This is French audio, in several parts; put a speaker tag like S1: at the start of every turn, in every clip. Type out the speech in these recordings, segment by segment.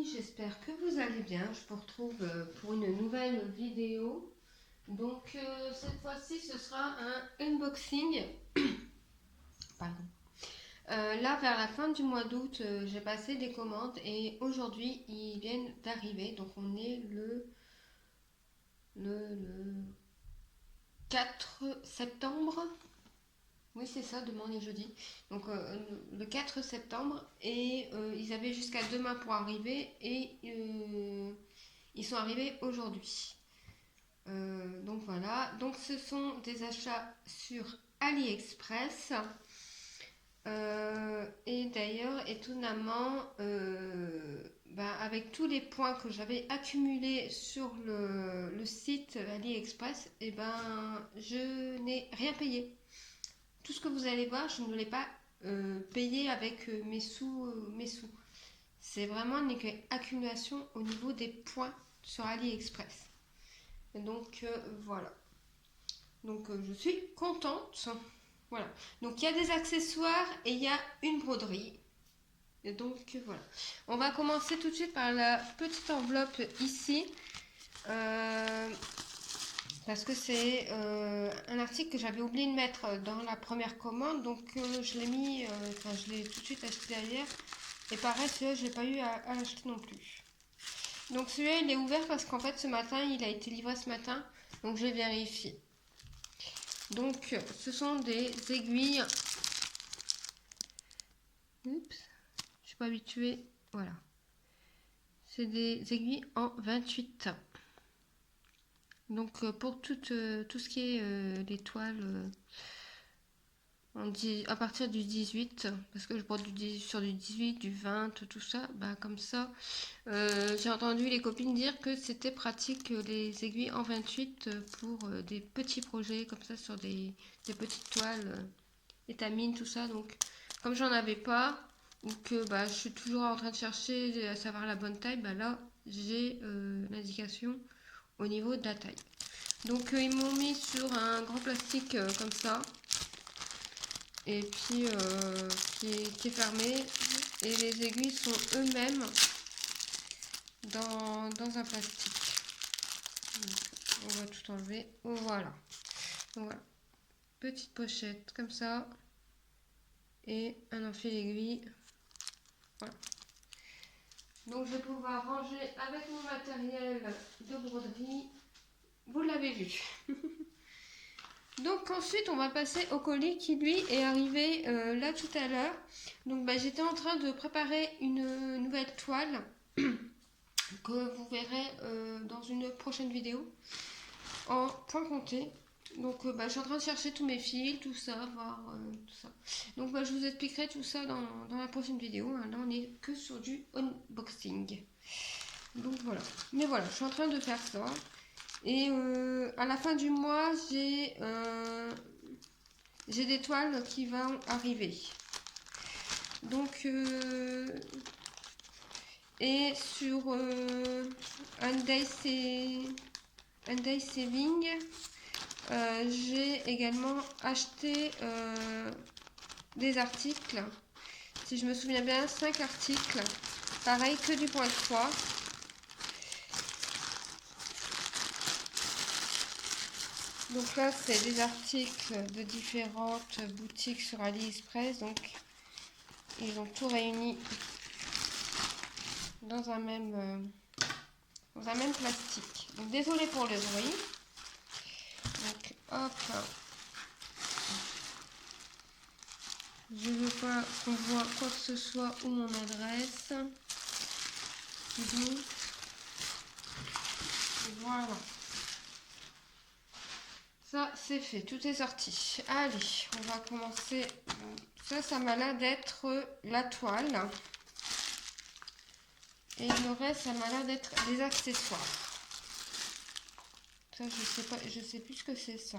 S1: amis, j'espère que vous allez bien. Je vous retrouve pour une nouvelle vidéo. Donc cette fois-ci ce sera un unboxing. Pardon. Là vers la fin du mois d'août, j'ai passé des commandes et aujourd'hui ils viennent d'arriver. Donc on est le 4 septembre. Oui, c'est ça, demain on est jeudi. Donc le 4 septembre et ils avaient jusqu'à demain pour arriver et ils sont arrivés aujourd'hui. Donc voilà, donc ce sont des achats sur AliExpress. Et d'ailleurs, étonnamment, avec tous les points que j'avais accumulés sur le site AliExpress, je n'ai rien payé. Tout ce que vous allez voir, je ne l'ai pas payé avec mes sous. C'est vraiment une accumulation au niveau des points sur AliExpress. Et donc voilà. Donc je suis contente. Voilà. Donc il y a des accessoires et il y a une broderie. Et donc voilà. On va commencer tout de suite par la petite enveloppe ici. Parce que c'est un article que j'avais oublié de mettre dans la première commande. Donc je l'ai mis, je l'ai tout de suite acheté ailleurs. Et pareil, celui-là, je n'ai pas eu à l'acheter non plus. Donc celui-là, il est ouvert parce qu'en fait, ce matin, il a été livré ce matin. Donc je vais vérifier. Donc ce sont des aiguilles. Oups, je suis pas habituée. Voilà. C'est des aiguilles en 28. Donc pour tout ce qui est les toiles à partir du 18, parce que je brode sur du 18, du 20, tout ça, comme ça. J'ai entendu les copines dire que c'était pratique les aiguilles en 28 pour des petits projets comme ça sur des petites toiles, étamines, tout ça. Donc comme j'en avais pas, ou que je suis toujours en train de chercher à savoir la bonne taille, là j'ai l'indication au niveau de la taille. Donc ils m'ont mis sur un grand plastique comme ça. Et puis qui est fermé, et les aiguilles sont eux-mêmes dans un plastique. Donc, on va tout enlever. Voilà. Donc, voilà. Petite pochette comme ça et un enfil aiguille. Voilà. Donc je vais pouvoir ranger avec mon matériel de broderie. Vous l'avez vu. Donc ensuite on va passer au colis qui lui est arrivé là tout à l'heure. Donc j'étais en train de préparer une nouvelle toile que vous verrez dans une prochaine vidéo en point compté. Donc je suis en train de chercher tous mes fils, tout ça, voir tout ça. Donc je vous expliquerai tout ça dans la prochaine vidéo. Là on est que sur du unboxing. Donc voilà. Mais voilà, je suis en train de faire ça. Et à la fin du mois, j'ai des toiles qui vont arriver. Donc et sur Unday Saving, j'ai également acheté des articles. Si je me souviens bien, 5 articles. Pareil que du point de croix. Donc là, c'est des articles de différentes boutiques sur AliExpress. Donc, ils ont tout réuni dans un même plastique. Donc, désolé pour le bruit. Donc, hop. Je ne veux pas qu'on voit quoi que ce soit ou mon adresse. Donc, voilà. Ça, c'est fait. Tout est sorti. Allez, on va commencer. Ça m'a l'air d'être la toile. Et le reste, ça m'a l'air d'être des accessoires. Ça, je sais pas, je sais plus ce que c'est ça.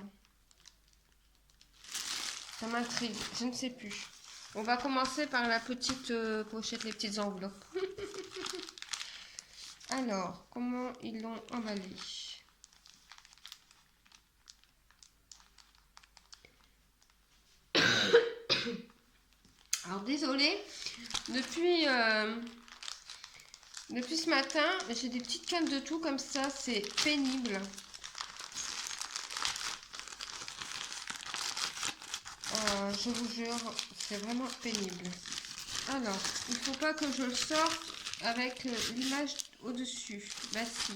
S1: Ça m'intrigue, je ne sais plus. On va commencer par la petite pochette, les petites enveloppes. Alors, comment ils l'ont emballé? Depuis ce matin, j'ai des petites cannes de tout comme ça, c'est pénible. Je vous jure, c'est vraiment pénible. Alors, il ne faut pas que je le sorte avec l'image au-dessus. Bah si.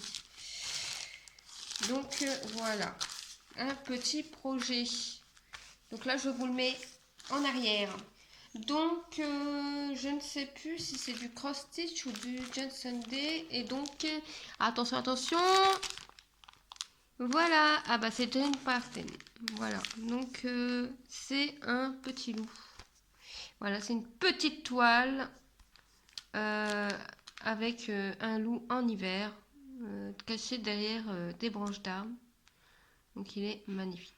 S1: Donc voilà, un petit projet. Donc là, je vous le mets en arrière. Donc, je ne sais plus si c'est du cross stitch ou du Johnson Day. Et donc, attention, attention. Voilà. Ah bah c'est Jane Parten. Voilà. Donc, c'est un petit loup. Voilà, c'est une petite toile avec un loup en hiver, caché derrière des branches d'arbres. Donc, il est magnifique.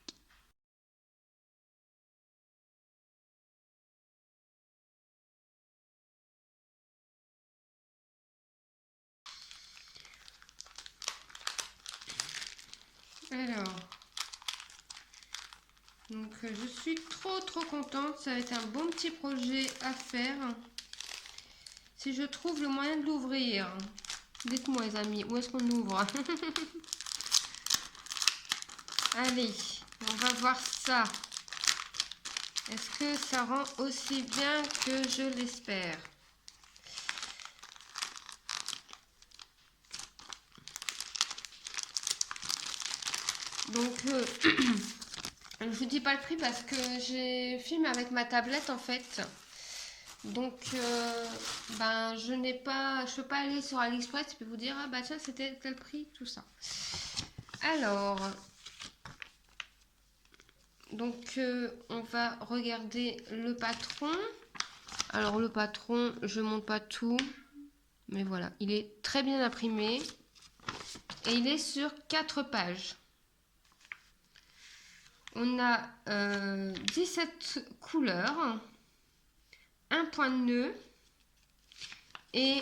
S1: Alors, donc je suis trop contente. Ça va être un bon petit projet à faire. Si je trouve le moyen de l'ouvrir. Dites-moi les amis, où est-ce qu'on ouvre? Allez, on va voir ça. Est-ce que ça rend aussi bien que je l'espère? Donc, je vous dis pas le prix parce que j'ai filmé avec ma tablette en fait. Donc, ben, je peux pas aller sur AliExpress et vous dire, ah bah tiens, c'était tel prix, tout ça. Alors, donc, on va regarder le patron. Alors, le patron, je monte pas tout, mais voilà, il est très bien imprimé et il est sur 4 pages. On a 17 couleurs, un point de nœud et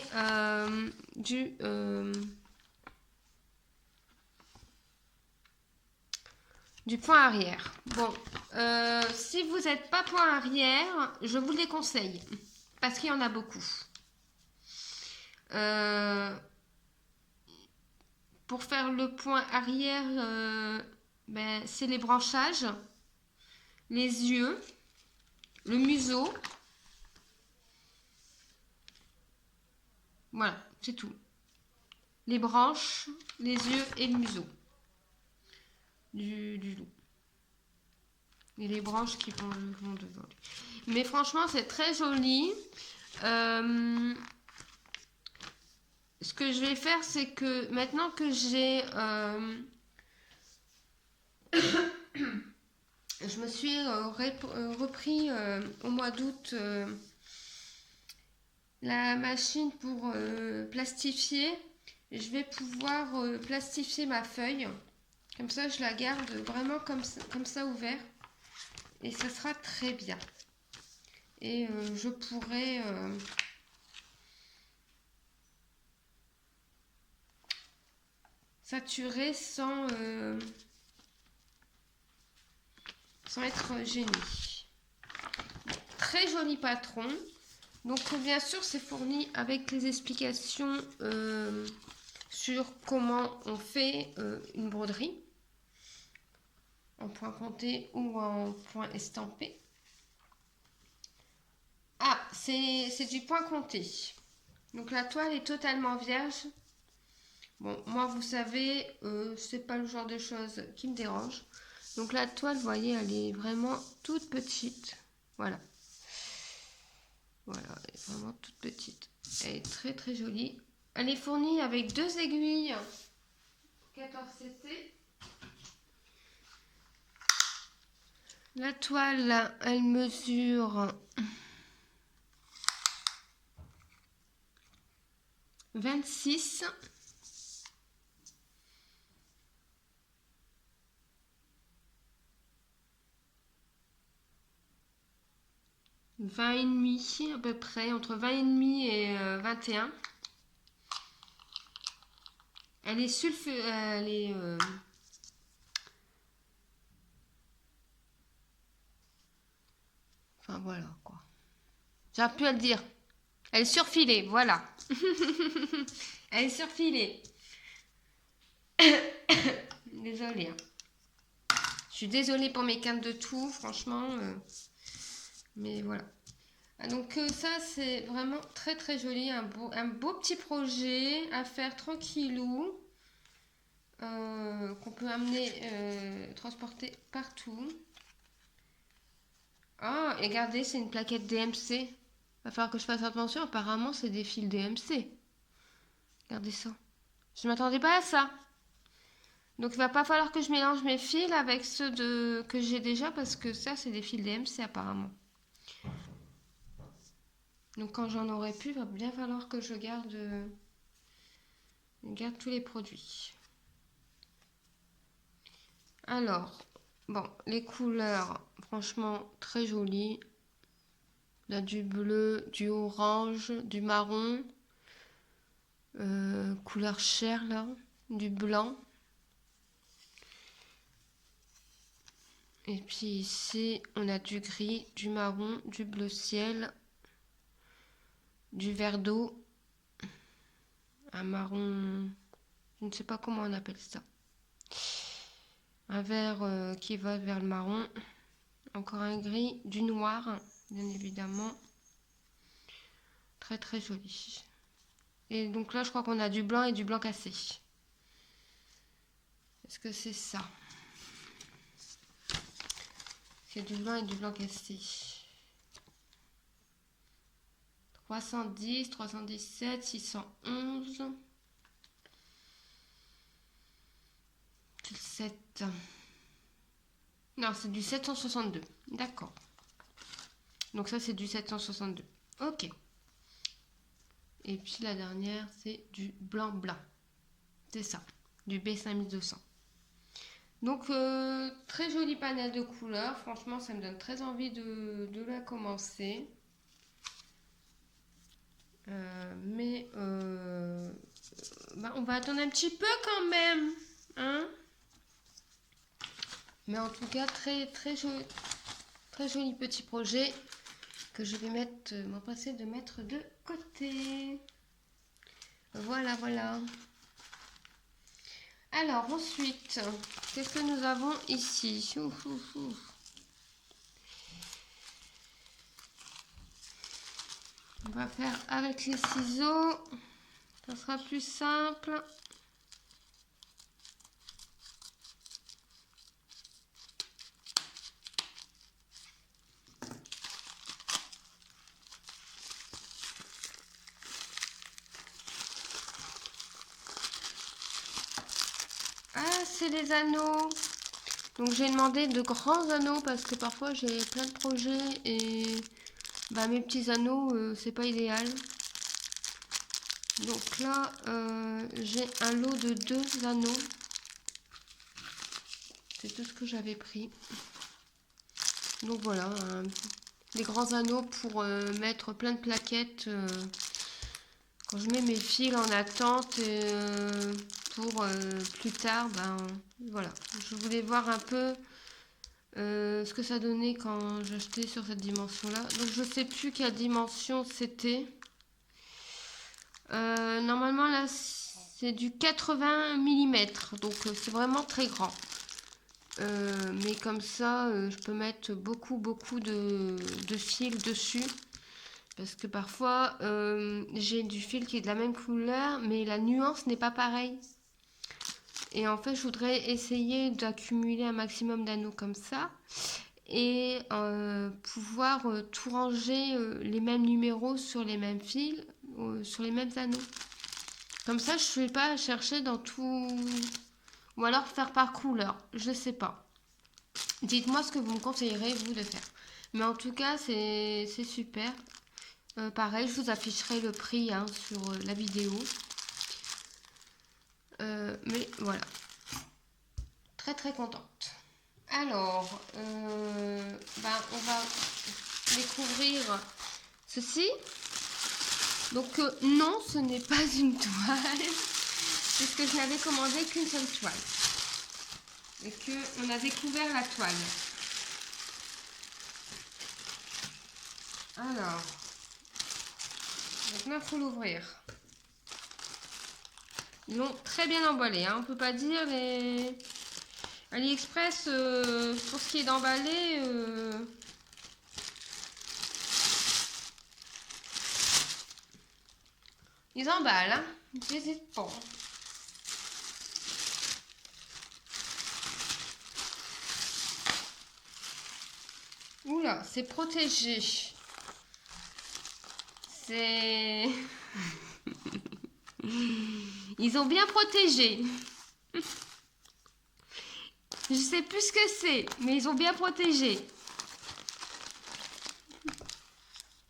S1: du point arrière. Bon, si vous n'êtes pas point arrière, je vous le déconseille parce qu'il y en a beaucoup. Pour faire le point arrière, ben, c'est les branchages, les yeux, le museau. Voilà, c'est tout. Les branches, les yeux et le museau du loup. Et les branches qui vont devant lui. Mais franchement, c'est très joli. Ce que je vais faire, c'est que maintenant que j'ai... je me suis repris au mois d'août la machine pour plastifier. Je vais pouvoir plastifier ma feuille. Comme ça, je la garde vraiment comme ça ouvert. Et ça sera très bien. Et je pourrai... saturer sans être gêné. Très joli patron. Donc bien sûr c'est fourni avec les explications sur comment on fait une broderie en point compté ou en point estampé. Ah, c'est du point compté. Donc la toile est totalement vierge. Bon, moi vous savez, c'est pas le genre de choses qui me dérange. Donc la toile, vous voyez, elle est vraiment toute petite. Voilà. Voilà, elle est vraiment toute petite. Elle est très jolie. Elle est fournie avec 2 aiguilles 14 cc. La toile, elle mesure 26. « 20,5 à peu près, entre 20,5 et 21. Elle est elle est enfin voilà quoi. J'ai plus à le dire. Elle est surfilée, voilà. Elle est surfilée. Désolée. Hein. Je suis désolée pour mes quintes de tout, franchement. Mais voilà. Donc ça, c'est vraiment très très joli. Un beau petit projet à faire tranquillou. Qu'on peut amener, transporter partout. Ah, et regardez, c'est une plaquette DMC. Va falloir que je fasse attention. Apparemment, c'est des fils DMC. Regardez ça. Je ne m'attendais pas à ça. Donc, il va pas falloir que je mélange mes fils avec ceux que j'ai déjà parce que ça, c'est des fils DMC apparemment. Donc, quand j'en aurai plus, il va bien falloir que je garde tous les produits. Alors, bon, les couleurs, franchement, très jolies. Il y a du bleu, du orange, du marron, couleur chair là, du blanc. Et puis ici, on a du gris, du marron, du bleu ciel, du vert d'eau, un marron, je ne sais pas comment on appelle ça. Un vert qui va vers le marron, encore un gris, du noir, bien évidemment. Très très joli. Et donc là, je crois qu'on a du blanc et du blanc cassé. Est-ce que c'est ça? C'est du blanc et du blanc cassé. 310, 317, 611. C'est le 7. Non, c'est du 762. D'accord. Donc ça, c'est du 762. Ok. Et puis la dernière, c'est du blanc-blanc. C'est ça. Du B5200. Donc, très joli panel de couleurs. Franchement, ça me donne très envie de la commencer. On va attendre un petit peu quand même. Hein? Mais en tout cas, très joli petit projet que je vais m'empresser de mettre de côté. Voilà, voilà. Alors, ensuite, qu'est-ce que nous avons ici? On va faire avec les ciseaux. Ça sera plus simple. Ah, c'est les anneaux. Donc j'ai demandé de grands anneaux parce que parfois j'ai plein de projets et mes petits anneaux, c'est pas idéal. Donc là, j'ai un lot de 2 anneaux. C'est tout ce que j'avais pris. Donc voilà, des grands anneaux pour mettre plein de plaquettes quand je mets mes fils en attente pour plus tard. Voilà, je voulais voir un peu ce que ça donnait quand j'achetais sur cette dimension là. Donc je sais plus quelle dimension c'était. Normalement là c'est du 80 mm, donc c'est vraiment très grand. Mais comme ça, je peux mettre beaucoup de fil dessus. Parce que parfois, j'ai du fil qui est de la même couleur, mais la nuance n'est pas pareille. Et en fait, je voudrais essayer d'accumuler un maximum d'anneaux comme ça. Et pouvoir tout ranger, les mêmes numéros sur les mêmes fils, sur les mêmes anneaux. Comme ça, je ne vais pas chercher dans tout... Ou alors faire par couleur, je sais pas. Dites-moi ce que vous me conseillerez, vous, de faire. Mais en tout cas, c'est super. Pareil, je vous afficherai le prix sur la vidéo. Mais voilà. Très contente. Alors, on va découvrir ceci. Donc, non, ce n'est pas une toile. Puisque je n'avais commandé qu'une seule toile. Et qu'on a découvert la toile. Alors, Maintenant, il faut l'ouvrir. Ils l'ont très bien emballé. Hein. On ne peut pas dire les... AliExpress, pour ce qui est d'emballer... Ils emballent. Hein. Ils n'hésitent pas. Oula, c'est protégé. C'est... Ils ont bien protégé. Je sais plus ce que c'est, mais ils ont bien protégé.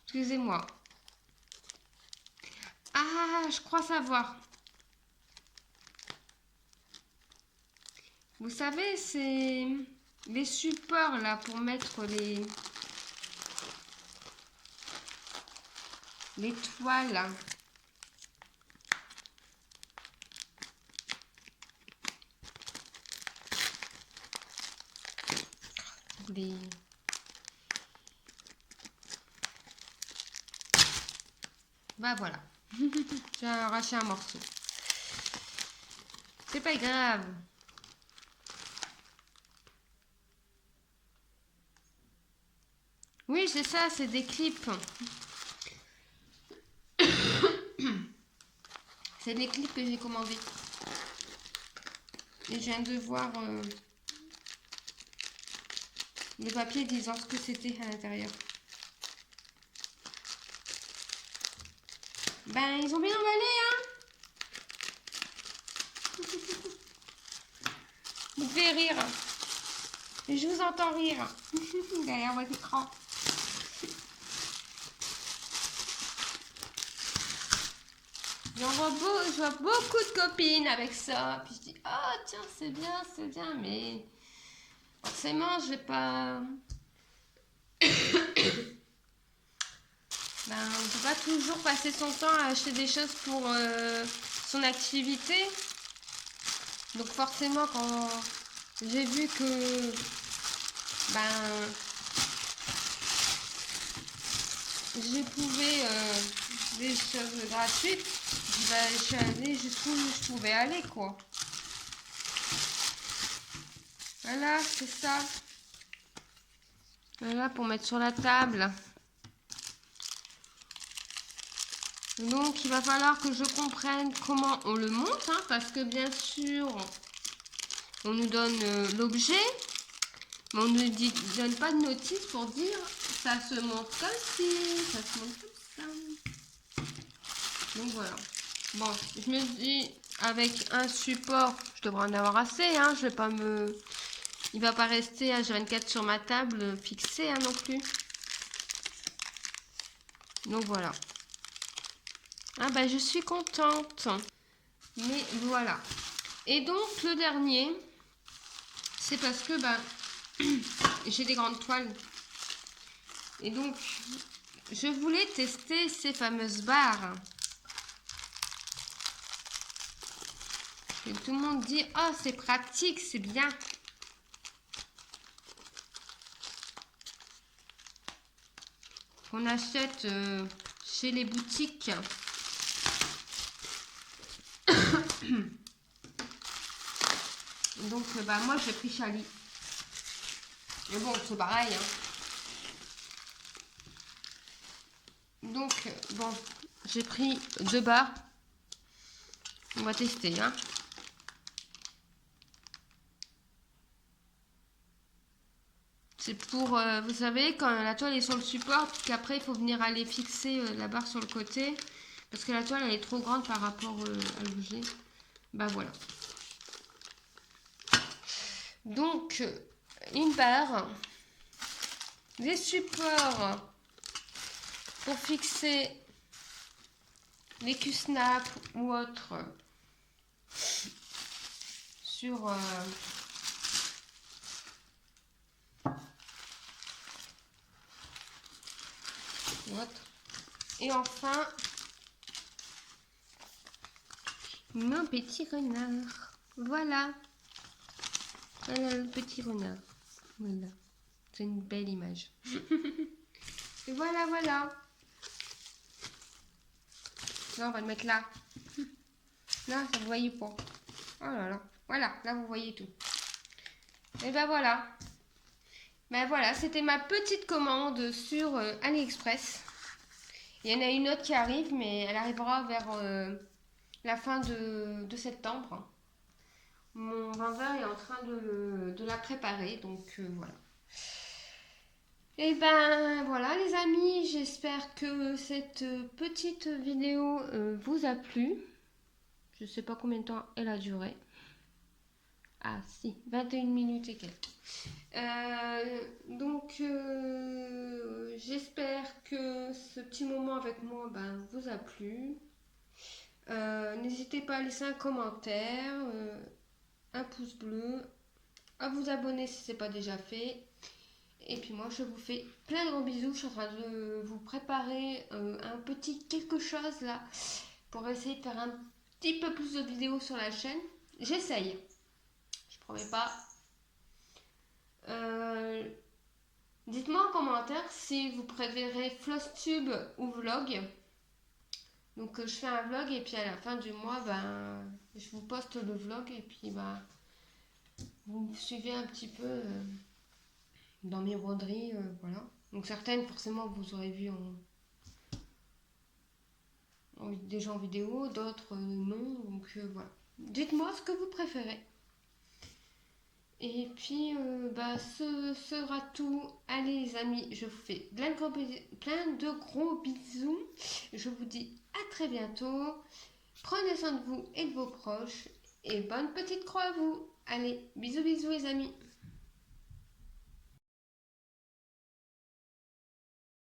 S1: Excusez-moi. Ah, je crois savoir. Vous savez, c'est les supports là pour mettre les toiles. Les... Bah voilà. J'ai arraché un morceau. C'est pas grave. Oui, c'est ça, c'est des clips. C'est des clips que j'ai commandés. Et je viens de voir le papier disant ce que c'était à l'intérieur. Ben, ils ont bien emballé, hein. Vous devez rire. Je vous entends rire derrière votre écran. Je vois beaucoup de copines avec ça. Puis je dis, oh tiens, c'est bien, mais forcément, je vais pas... Ben, on ne peut pas toujours passer son temps à acheter des choses pour son activité. Donc forcément, quand j'ai vu que je pouvais des choses gratuites, je suis allée jusqu'où je pouvais aller, quoi. Voilà, c'est ça. Voilà, pour mettre sur la table. Donc, il va falloir que je comprenne comment on le monte, hein, parce que bien sûr, on nous donne l'objet, mais on ne nous donne pas de notice pour dire ça se monte comme ci, ça se monte comme ça. Donc voilà. Bon, je me dis, avec un support, je devrais en avoir assez, hein, je vais pas me... Il va pas rester H24 sur ma table fixé, hein, non plus. Donc voilà. Ah bah je suis contente. Mais voilà. Et donc le dernier, c'est parce que j'ai des grandes toiles. Et donc je voulais tester ces fameuses barres. Et tout le monde dit, oh c'est pratique, c'est bien. On achète chez les boutiques. Donc moi j'ai pris Chali. Mais bon, c'est pareil. Hein. Donc bon, j'ai pris 2 barres. On va tester. Hein. C'est pour, vous savez, quand la toile est sur le support, qu'après il faut venir aller fixer la barre sur le côté. Parce que la toile elle est trop grande par rapport à l'objet. Bah voilà. Donc, une barre, des supports pour fixer les Q-snap ou autres sur et enfin mon petit renard. Voilà. Voilà le petit renard. Voilà. C'est une belle image. Et voilà. Non, on va le mettre là. Là, ça vous voyez pas. Oh là là. Voilà, là vous voyez tout. Et ben voilà. Ben voilà, c'était ma petite commande sur AliExpress. Il y en a une autre qui arrive, mais elle arrivera vers la fin de septembre. Mon vendeur est en train de la préparer, donc voilà. Et ben voilà les amis, j'espère que cette petite vidéo vous a plu. Je sais pas combien de temps elle a duré. Ah si, 21 minutes et quelques. Donc j'espère que ce petit moment avec moi vous a plu. N'hésitez pas à laisser un commentaire, un pouce bleu, à vous abonner si ce n'est pas déjà fait. Et puis moi je vous fais plein de gros bisous. Je suis en train de vous préparer un petit quelque chose là pour essayer de faire un petit peu plus de vidéos sur la chaîne. J'essaye. Je promets pas. Dites-moi en commentaire si vous préférez Flosstube ou vlog. Donc je fais un vlog et puis à la fin du mois, je vous poste le vlog et puis vous me suivez un petit peu dans mes broderies, voilà. Donc certaines forcément vous aurez vu déjà en vidéo, d'autres non, donc voilà. Dites-moi ce que vous préférez. Et puis ce sera tout. Allez les amis, je vous fais plein de gros bisous. Je vous dis à très bientôt. Prenez soin de vous et de vos proches. Et bonne petite croix à vous. Allez, bisous bisous les amis.